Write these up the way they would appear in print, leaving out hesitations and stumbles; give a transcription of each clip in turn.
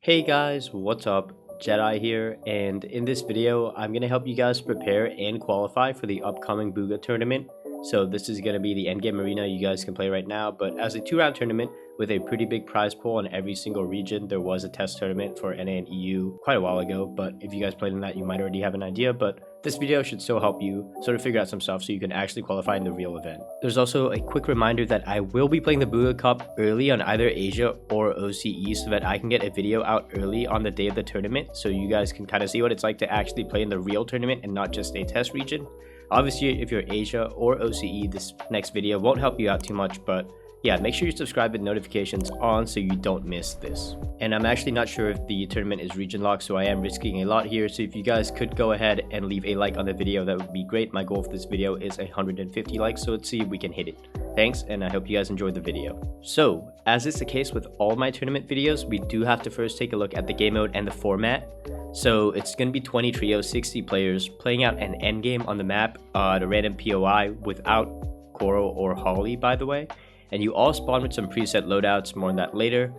Hey guys, what's up? Jedi here, and in this video I'm going to help you guys prepare and qualify for the upcoming Bugha tournament. So this is going to be the endgame arena you guys can play right now, but as a 2-round tournament with a pretty big prize pool in every single region. There was a test tournament for NA and EU quite a while ago, but if you guys played in that you might already have an idea, but this video should still help you sort of figure out some stuff so you can actually qualify in the real event. There's also a quick reminder that I will be playing the Bugha Cup early on either Asia or OCE so that I can get a video out early on the day of the tournament so you guys can kind of see what it's like to actually play in the real tournament and not just a test region. Obviously, if you're Asia or OCE, this next video won't help you out too much, but yeah, make sure you subscribe with notifications on so you don't miss this. And I'm actually not sure if the tournament is region locked, so I am risking a lot here. So if you guys could go ahead and leave a like on the video, that would be great. My goal for this video is 150 likes, so let's see if we can hit it. Thanks, and I hope you guys enjoyed the video. So, as is the case with all my tournament videos, we do have to first take a look at the game mode and the format. So it's going to be 20 trios, 60 players, playing out an endgame on the map at a random POI without Coral or Holly, by the way. And you all spawn with some preset loadouts, more on that later.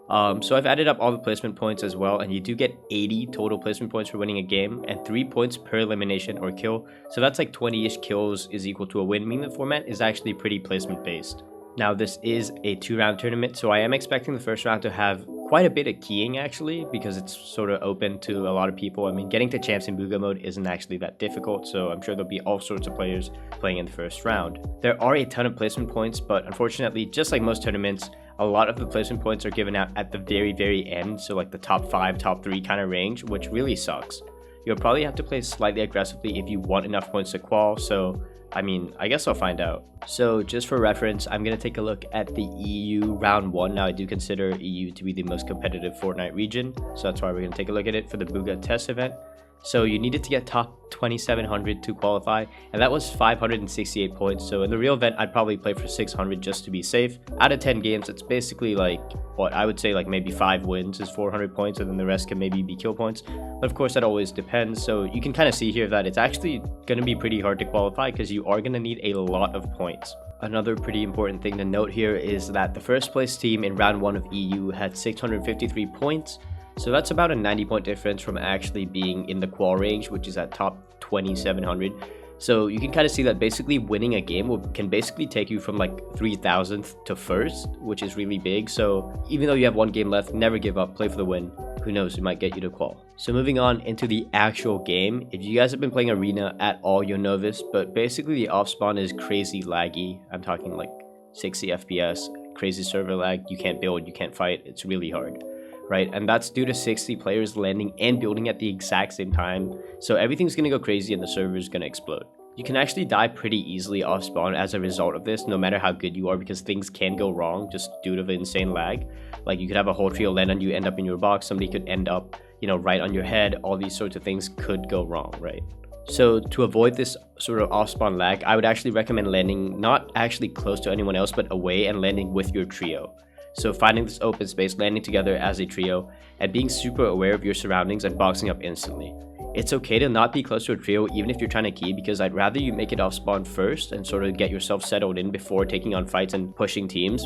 So I've added up all the placement points as well, and you do get 80 total placement points for winning a game, and 3 points per elimination or kill. So that's like 20-ish kills is equal to a win, meaning the format is actually pretty placement based. Now this is a 2-round tournament, so I am expecting the first round to have quite a bit of keying actually, because it's sort of open to a lot of people. I mean, getting to champs in Bugha mode isn't actually that difficult, so I'm sure there'll be all sorts of players playing in the first round. There are a ton of placement points, but unfortunately, just like most tournaments, a lot of the placement points are given out at the very end, so like the top 5, top 3 kind of range, which really sucks. You'll probably have to play slightly aggressively if you want enough points to qual, so I mean, I guess I'll find out. So just for reference, I'm going to take a look at the EU round 1. Now I do consider EU to be the most competitive Fortnite region, so that's why we're going to take a look at it for the Bugha test event. So you needed to get top 2700 to qualify, and that was 568 points. So in the real event, I'd probably play for 600 just to be safe. Out of 10 games, it's basically like, what I would say like maybe 5 wins is 400 points, and then the rest can maybe be kill points. But of course, that always depends. So you can kind of see here that it's actually going to be pretty hard to qualify because you are going to need a lot of points. Another pretty important thing to note here is that the first place team in round 1 of EU had 653 points. So that's about a 90-point difference from actually being in the qual range, which is at top 2700. So you can kind of see that basically winning a game can basically take you from like 3000th to first, which is really big. So even though you have 1 game left, never give up, play for the win. Who knows, it might get you to qual. So moving on into the actual game, if you guys have been playing Arena at all, you'll know this, but basically the off spawn is crazy laggy. I'm talking like 60 FPS, crazy server lag, you can't build, you can't fight, it's really hard. Right, and that's due to 60 players landing and building at the exact same time, so everything's gonna go crazy and the server is gonna explode. You can actually die pretty easily off spawn as a result of this, no matter how good you are, because things can go wrong just due to the insane lag. Like you could have a whole trio land on you, end up in your box, somebody could end up, you know, right on your head. All these sorts of things could go wrong, right? So to avoid this sort of off spawn lag, I would actually recommend landing not actually close to anyone else, but away and landing with your trio. So finding this open space, landing together as a trio, and being super aware of your surroundings and boxing up instantly. It's okay to not be close to a trio even if you're trying to key, because I'd rather you make it off spawn first and sort of get yourself settled in before taking on fights and pushing teams,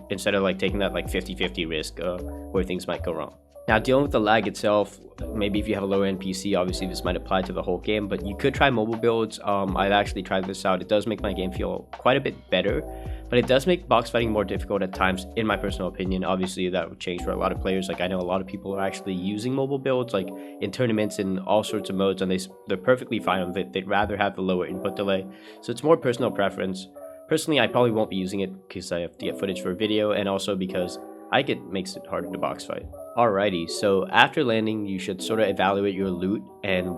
instead of like taking that like 50-50 risk where things might go wrong. Now, dealing with the lag itself, maybe if you have a lower end PC, obviously this might apply to the whole game, but you could try mobile builds. I've actually tried this out. It does make my game feel quite a bit better, but it does make box fighting more difficult at times, in my personal opinion. Obviously, that would change for a lot of players. Like, I know a lot of people are actually using mobile builds, like in tournaments and all sorts of modes, and they're perfectly fine with it. They'd rather have the lower input delay, so it's more personal preference. Personally, I probably won't be using it because I have to get footage for a video, and also because it makes it harder to box fight. Alrighty, so after landing, you should sort of evaluate your loot and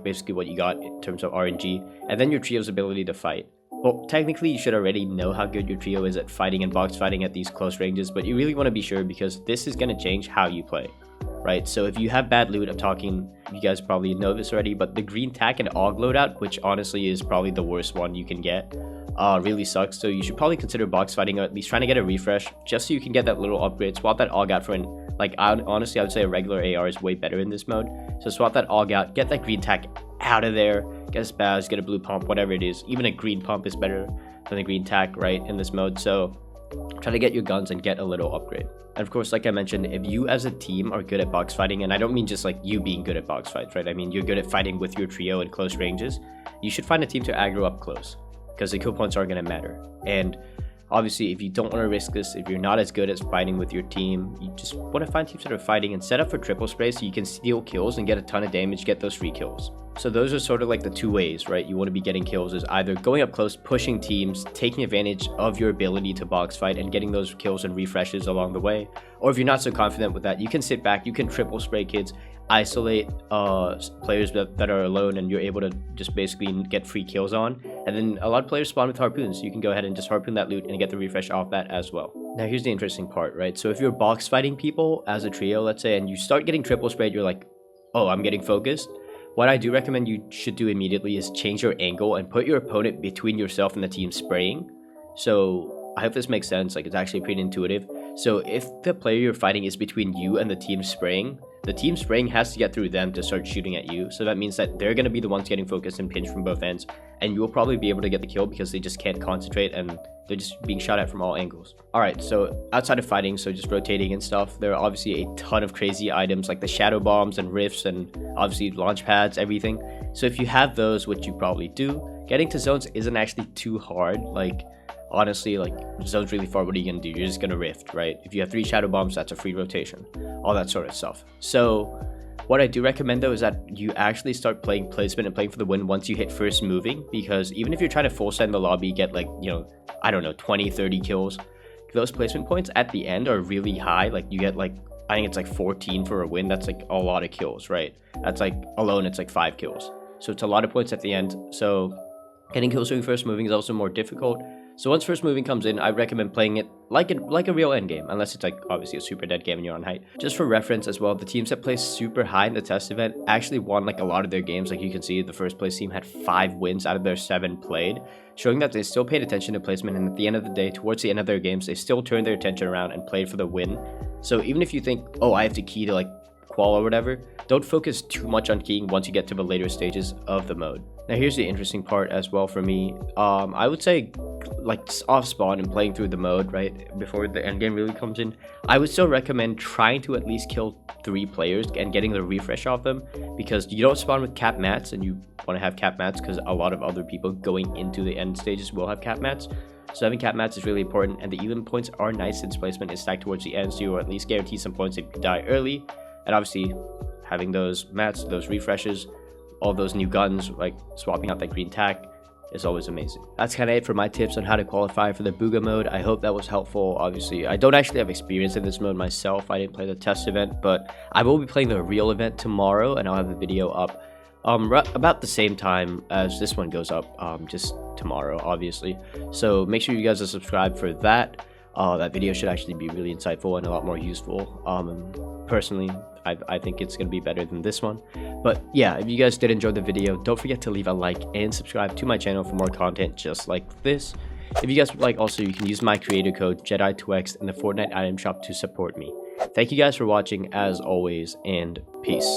basically what you got in terms of RNG, and then your trio's ability to fight. Well, technically you should already know how good your trio is at fighting and box fighting at these close ranges, but you really want to be sure because this is going to change how you play, right? So if you have bad loot, you guys probably know this already, but the green tack and AUG loadout, which honestly is probably the worst one you can get, really sucks. So you should probably consider box fighting, or at least trying to get a refresh just so you can get that little upgrade. Swap that AUG out for honestly I would say a regular AR is way better in this mode. So swap that AUG out, get that green tack out of there, get a spaz, get a blue pump, whatever it is. Even a green pump is better than a green tack, right, in this mode. So try to get your guns and get a little upgrade. And of course, like I mentioned, if you as a team are good at box fighting, and I don't mean just like you being good at box fights, right? I mean you're good at fighting with your trio in close ranges, you should find a team to aggro up close, because the kill points aren't going to matter. And obviously, if you don't want to risk this, if you're not as good at fighting with your team, you just want to find teams that are fighting and set up for triple spray so you can steal kills and get a ton of damage, get those free kills. So those are sort of like the two ways, right? You want to be getting kills is either going up close, pushing teams, taking advantage of your ability to box fight and getting those kills and refreshes along the way. Or if you're not so confident with that, you can sit back, you can triple spray kids, isolate players that are alone, and you're able to just basically get free kills on. And then a lot of players spawn with harpoons, so you can go ahead and just harpoon that loot and get the refresh off that as well. Now here's the interesting part, right? So if you're box fighting people as a trio, let's say, and you start getting triple sprayed, you're like, oh, I'm getting focused. What I do recommend you should do immediately is change your angle and put your opponent between yourself and the team spraying. So I hope this makes sense. Like, it's actually pretty intuitive. So if the player you're fighting is between you and the team spraying, the team spraying has to get through them to start shooting at you. So that means that they're going to be the ones getting focused and pinched from both ends, and you'll probably be able to get the kill because they just can't concentrate and they're just being shot at from all angles. Alright, so outside of fighting, so just rotating and stuff, there are obviously a ton of crazy items like the shadow bombs and rifts and obviously launch pads, everything. So if you have those, which you probably do, getting to zones isn't actually too hard. Like, honestly, like, zone's really far, what are you gonna do? You're just gonna rift, right? If you have 3 shadow bombs, that's a free rotation, all that sort of stuff. So what I do recommend though is that you actually start playing placement and playing for the win once you hit first moving, because even if you're trying to full send the lobby, get like, you know, I don't know, 20-30 kills, those placement points at the end are really high. Like, you get like, I think it's like 14 for a win. That's like a lot of kills, right? That's like alone, it's like 5 kills, so it's a lot of points at the end. So getting kills during first moving is also more difficult. So once first moving comes in, I recommend playing it like a real end game, unless it's like obviously a super dead game and you're on height. Just for reference as well, the teams that play super high in the test event actually won like a lot of their games. Like, you can see the first place team had 5 wins out of their 7 played, showing that they still paid attention to placement, and at the end of the day, towards the end of their games, they still turned their attention around and played for the win. So even if you think, oh, I have to key to like qual or whatever, don't focus too much on keying once you get to the later stages of the mode. Now here's the interesting part as well for me. I would say, like, off spawn and playing through the mode right before the end game really comes in, I would still recommend trying to at least kill 3 players and getting the refresh off them, because you don't spawn with cap mats, and you want to have cap mats because a lot of other people going into the end stages will have cap mats. So having cap mats is really important, and the elim points are nice since placement is stacked towards the end, so you'll at least guarantee some points if you die early. And obviously having those mats, those refreshes, all those new guns, like swapping out that green tack, is always amazing. That's kind of it for my tips on how to qualify for the Bugha mode. I hope that was helpful. Obviously, I don't actually have experience in this mode myself. I didn't play the test event, but I will be playing the real event tomorrow, and I'll have the video up about the same time as this one goes up, just tomorrow, obviously. So make sure you guys are subscribed for that. That video should actually be really insightful and a lot more useful. Personally, I think it's going to be better than this one. But yeah, if you guys did enjoy the video, don't forget to leave a like and subscribe to my channel for more content just like this. If you guys would like, also, you can use my creator code JEDI2X in the Fortnite item shop to support me. Thank you guys for watching as always, and peace.